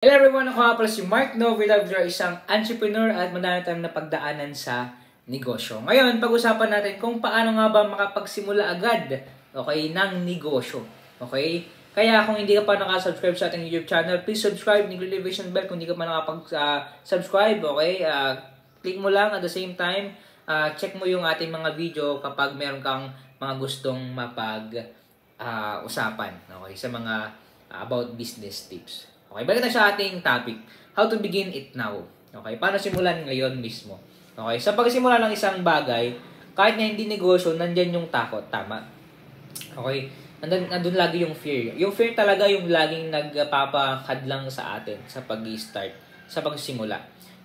Hello everyone! Ako nga pala si Mark Novilavdra, isang entrepreneur at madami tayong napagdaanan sa negosyo. Ngayon, pag-usapan natin kung paano nga ba makapagsimula agad, okay, ng negosyo. Okay? Kaya kung hindi ka pa nakasubscribe sa ating YouTube channel, please subscribe, notification bell kung hindi ka pa nakapag-subscribe, okay? Click mo lang at the same time, check mo yung ating mga video kapag meron kang mga gustong usapan, okay, sa mga about business tips. Okay, balik na sa ating topic. How to begin it now. Okay, paano simulan ngayon mismo. Okay, sa pagsimula ng isang bagay, kahit na hindi negosyo, nandyan yung takot. Tama. Okay, nandun lagi yung fear. Yung fear talaga yung laging nagpapahadlang sa atin sa pag-start, sa pagsimula.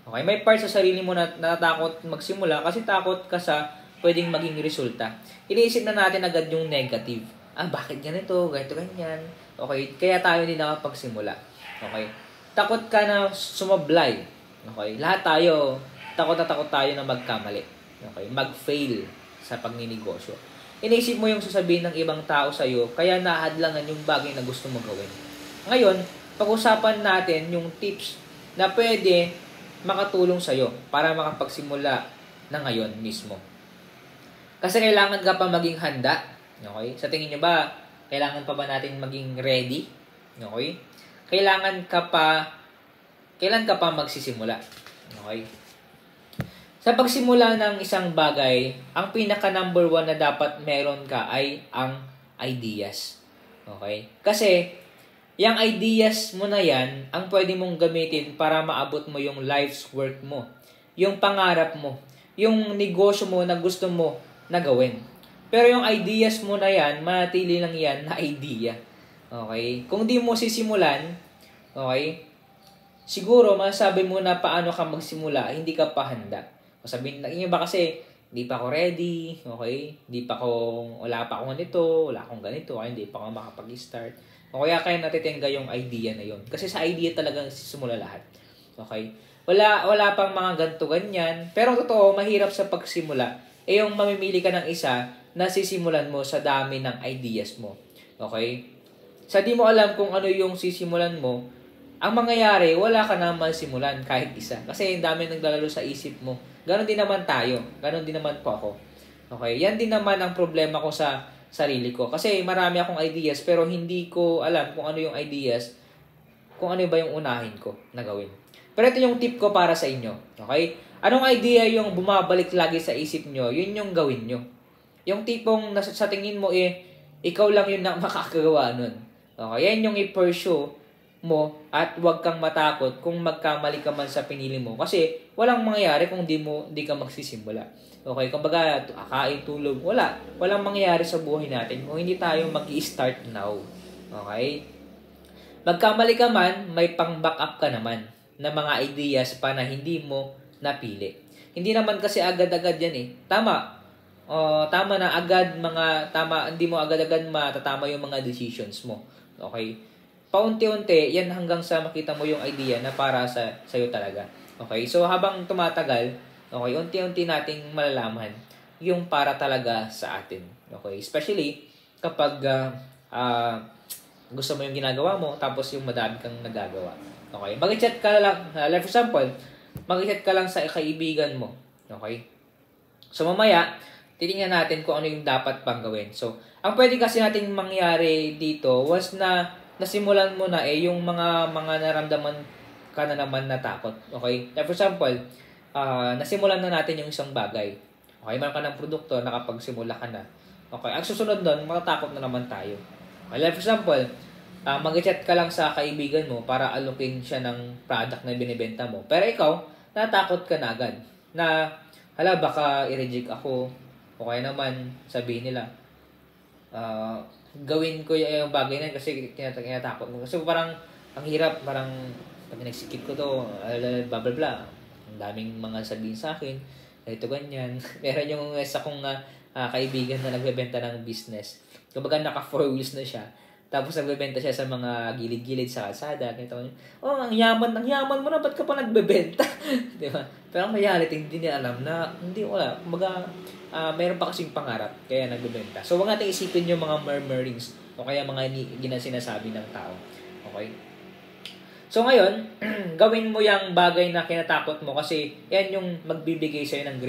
Okay, may part sa sarili mo na natatakot magsimula kasi takot ka sa pwedeng maging resulta. Iniisip na natin agad yung negative. Bakit ganito? Ganito, ganyan. Okay, kaya tayo din nakapagsimula. Okay? Takot ka na sumablay. Okay? Lahat tayo, takot tayo na magkamali. Okay? Mag-fail sa pagninegosyo. Iniisip mo yung sasabihin ng ibang tao sa'yo, kaya nahadlangan yung bagay na gusto mo gawin. Ngayon, pag-usapan natin yung tips na pwede makatulong sa'yo para makapagsimula na ngayon mismo. Kasi kailangan ka pa maging handa. Okay? Sa tingin nyo ba, kailangan pa ba natin maging ready? Okay? Kailan ka pa magsisimula. Okay? Sa pagsimula ng isang bagay, ang pinaka number 1 na dapat meron ka ay ang ideas. Okay? Kasi, yung ideas mo na yan, ang pwede mong gamitin para maabot mo yung life's work mo. Yung pangarap mo. Yung negosyo mo na gusto mo na gawin. Pero yung ideas mo na yan, manatili lang yan na idea. Okay? Kung di mo sisimulan, okay, siguro masasabi mo na paano ka magsimula, hindi ka pa handa. Sabihin na inyo ba kasi, hindi pa ako ready, okay? Wala pa akong ganito, wala akong ganito, okay? Hindi pa ako makapag-start. O kaya natitenga yung idea na yun. Kasi sa idea talagang sisimula lahat. Okay? Wala pang mga ganito ganyan. Pero totoo, mahirap sa pagsimula. Yung mamimili ka ng isa na sisimulan mo sa dami ng ideas mo. Okay? Sa di mo alam kung ano yung sisimulan mo, ang mangyayari, wala ka naman simulan kahit isa. Kasi dami naglalaro sa isip mo. Ganon din naman tayo. Ganon din naman po ako. Okay? Yan din naman ang problema ko sa sarili ko. Kasi marami akong ideas pero hindi ko alam kung ano yung ideas, kung ano ba yung unahin ko na gawin. Pero ito yung tip ko para sa inyo. Okay? Anong idea yung bumabalik lagi sa isip nyo, yun yung gawin nyo. Yung tipong sa tingin mo ikaw lang yun na makakagawa nun. Okay, yan yung i-pursue mo at huwag kang matakot kung magkamali ka man sa pinili mo. Kasi walang mangyayari kung di ka magsisimula. Okay, kumbaga kain, tulog, walang mangyayari sa buhay natin kung hindi tayo mag-i-start now. Okay? Magkamali ka man, may pang-backup ka naman na mga ideas pa na hindi mo napili. Hindi naman kasi agad-agad yan eh. Tama na agad hindi mo agad-agad matatama yung mga decisions mo. Okay? Paunti-unti, yan hanggang sa makita mo yung idea na para sa'yo talaga. Okay? So, habang tumatagal, okay, unti-unti nating malalaman yung para talaga sa atin. Okay? Especially, kapag gusto mo yung ginagawa mo, tapos yung madami kang nagagawa. Okay? Mag-chat ka lang, for example, mag-chat ka lang sa kaibigan mo. Okay? So, mamaya, titingnan natin kung ano yung dapat pang gawin. So, ang pwede kasi nating mangyari dito once na nasimulan mo na yung mga naramdaman ka na naman na takot. Okay? Like for example, nasimulan na natin yung isang bagay. Okay? Meron ka ng produkto, nakapagsimula ka na. Okay? Ang susunod nun, matatakot na naman tayo. Okay? Like for example, mag-chat ka lang sa kaibigan mo para alokin siya ng product na binibenta mo. Pero ikaw, natakot ka na agad. Na, baka i-reject ako. Okay naman, sabihin nila, gawin ko yung bagay na kasi tinatakot mo. Kasi parang, ang hirap, parang, pag nagsikip ko to, blah blah blah. Ang daming mga sabihin sa akin, ito ganyan. Meron yung isa kong kaibigan na nagbebenta ng business. Kumbaga naka 4 wheels na siya. Tapos nagbebenta siya sa mga gilid-gilid sa kalsada. Ang yaman mo na, ba't ka pa nagbebenta? Diba? Pero ang reality, hindi niya alam na, wala. Kumbaga, mayroon pa kasing pangarap, kaya nagbebenta. So, huwag natin isipin yung mga murmurings o kaya mga sinasabi ng tao. Okay? So ngayon, gawin mo yung bagay na kinatakot mo kasi yan yung magbibigay sa'yo ng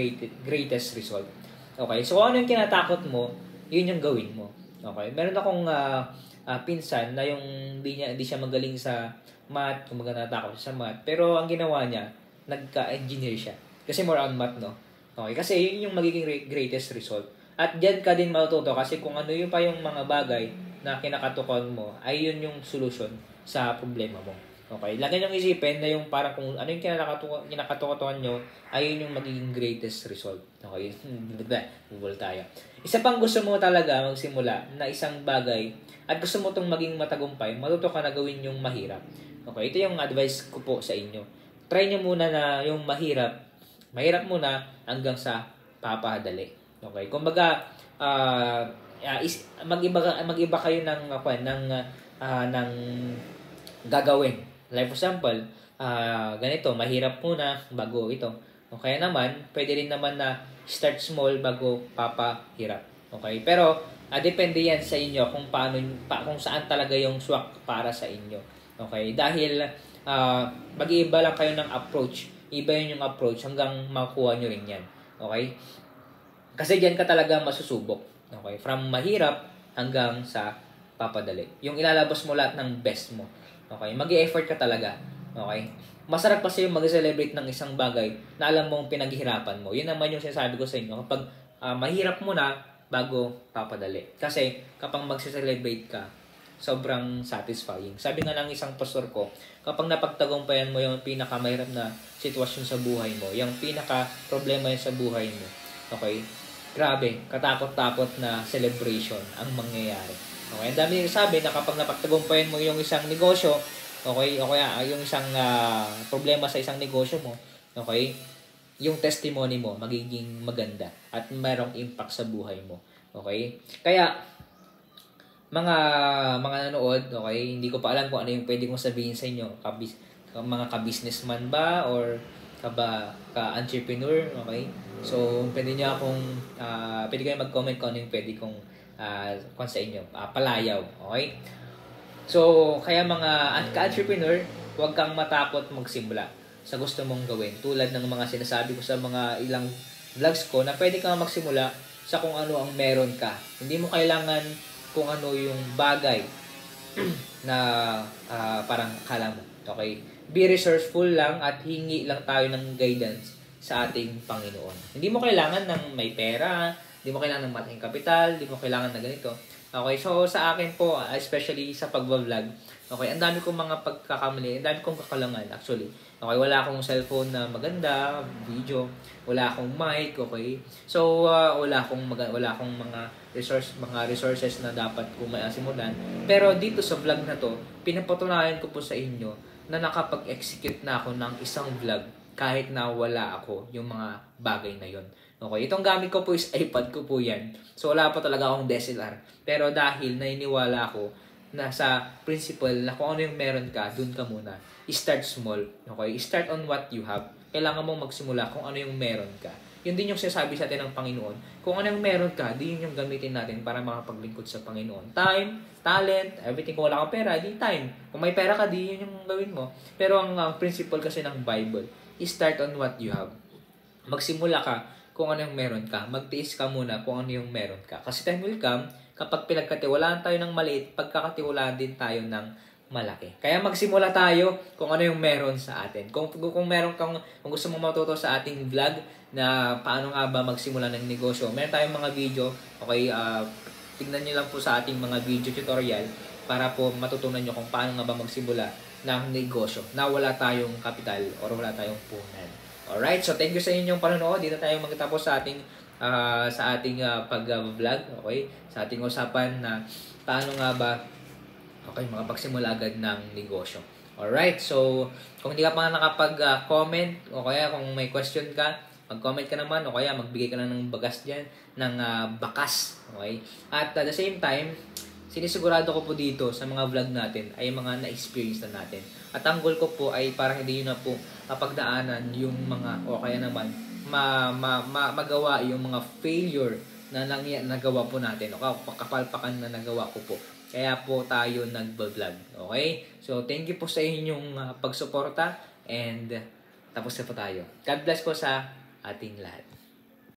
greatest result. Okay? So ano yung kinatakot mo, yun yung gawin mo. Okay? Meron akong pinsan na yung hindi siya magaling sa math, kung natakot siya sa math, pero ang ginawa niya, nagka-engineer siya. Kasi more on math, no? Okay? Kasi yun yung magiging greatest result. At diyan ka din matututo kasi kung ano yung pa yung mga bagay na kinakatukan mo, ay yun yung solution sa problema mo. Okay, lagi niyong isipin na yung parang kung ano yung kinakatukan nyo, ayun yung magiging greatest result. Okay, bubol tayo. Isa pang gusto mo talaga magsimula na isang bagay at gusto mo itong maging matagumpay, matuto ka na gawin yung mahirap. Okay, ito yung advice ko po sa inyo. Try nyo muna na yung mahirap muna hanggang sa papadali. Okay, kumbaga, mag-iba kayo ng gagawin. Like for example, ganito, mahirap muna bago ito. O kaya naman, pwede rin naman na start small bago papahirap. Okay? Pero, depende yan sa inyo kung kung saan talaga yung swak para sa inyo. Okay? Dahil, mag-iiba lang kayo ng approach. Iba yun yung approach hanggang makuha nyo rin yan. Okay? Kasi dyan ka talaga masusubok. Okay? From mahirap hanggang sa papadali. Yung ilalabas mo lahat ng best mo. Okay, mag-i-effort ka talaga. Okay? Masarap kasi yung mag-celebrate ng isang bagay na alam mong pinaghihirapan mo. Yun naman yung sinasabi ko sa inyo. Kapag mahirap mo na bago papadali. Kasi kapag mag-celebrate ka, sobrang satisfying. Sabi nga ng isang pastor ko, kapag napagtagumpayan mo yung pinakamahirap na sitwasyon sa buhay mo, yung pinaka-problema yun sa buhay mo, okay? Grabe, katakot-takot na celebration ang mangyayari. Okay, ang dami sabi na kapag napagtagumpayan mo yung isang negosyo, okay, yung isang problema sa isang negosyo mo, okay, yung testimony mo magiging maganda at mayroong impact sa buhay mo. Okay? Kaya mga nanood, okay, hindi ko pa alam kung ano yung pwede kong sabihin sa inyo, mga ka-businessman ba or ka-entrepreneur, okay? So, pwede kayo mag-comment kung ano yung pwede kong kung sa inyo, palayaw, okay? So, kaya mga ka-entrepreneur, huwag kang matakot magsimula sa gusto mong gawin. Tulad ng mga sinasabi ko sa mga ilang vlogs ko na pwede kang magsimula sa kung ano ang meron ka. Hindi mo kailangan kung ano yung bagay na parang akala mo, okay? Be resourceful lang at hingi lang tayo ng guidance sa ating Panginoon. Hindi mo kailangan ng may pera, hindi mo kailangan ng malaking kapital, hindi mo kailangan ng ganito. Okay, so sa akin po, especially sa pag-vlog, okay, ang dami kong mga pagkakamali, ang dami kong kakalangan actually. Okay, wala akong cellphone na maganda, video, wala akong mic, okay? So, wala akong mga resources na dapat ko maisimulan. Pero dito sa vlog na to, pinapatunayan ko po sa inyo na nakapag-execute na ako ng isang vlog kahit na wala ako yung mga bagay na yon. Okay, itong gamit ko po is iPad ko po yan. So, wala pa talaga akong DSLR. Pero dahil naniniwala ako na sa principle na kung ano yung meron ka, dun ka muna. Start small. Okay, start on what you have. Kailangan mong magsimula kung ano yung meron ka. Yun din yung sinasabi sa atin ng Panginoon. Kung ano yung meron ka, di yun yung gamitin natin para makapaglingkod sa Panginoon. Time, talent, everything. Kung wala kang pera, di time. Kung may pera ka, di yun yung gawin mo. Pero ang principle kasi ng Bible, start on what you have. Magsimula ka kung ano yung meron ka. Magtiis ka muna kung ano yung meron ka. Kasi time will come, kapag pinagkatiwalaan tayo ng maliit, pagkakatiwalaan din tayo ng malaki. Kaya magsimula tayo kung ano yung meron sa atin. Kung gusto mong matuto sa ating vlog na paano nga ba magsimula ng negosyo, meron tayong mga video, okay, tignan nyo lang po sa ating mga video tutorial para po matutunan nyo kung paano nga ba magsimula ng negosyo na wala tayong kapital or wala tayong puhunan. Alright, so thank you sa inyong panonood. Dito tayo magtapos sa ating pag-vlog, okay? Sa ating usapan na paano nga ba makapagsimula agad ng negosyo. Alright, so kung hindi ka pa nakapag-comment o kaya kung may question ka, mag-comment ka naman o kaya magbigay ka na ng bagas dyan, ng bakas, okay? At at the same time, sinisigurado ko po dito sa mga vlog natin ay mga na-experience na natin. At ang goal ko po ay para hindi yun na po mapagdaanan yung mga o kaya naman magawa yung mga failure na nagawa po natin o kapalpakan na nagawa ko po Kaya po tayo nag-vlog. Okay? So, thank you po sa inyong pagsuporta and tapos na po tayo. God bless po sa ating lahat.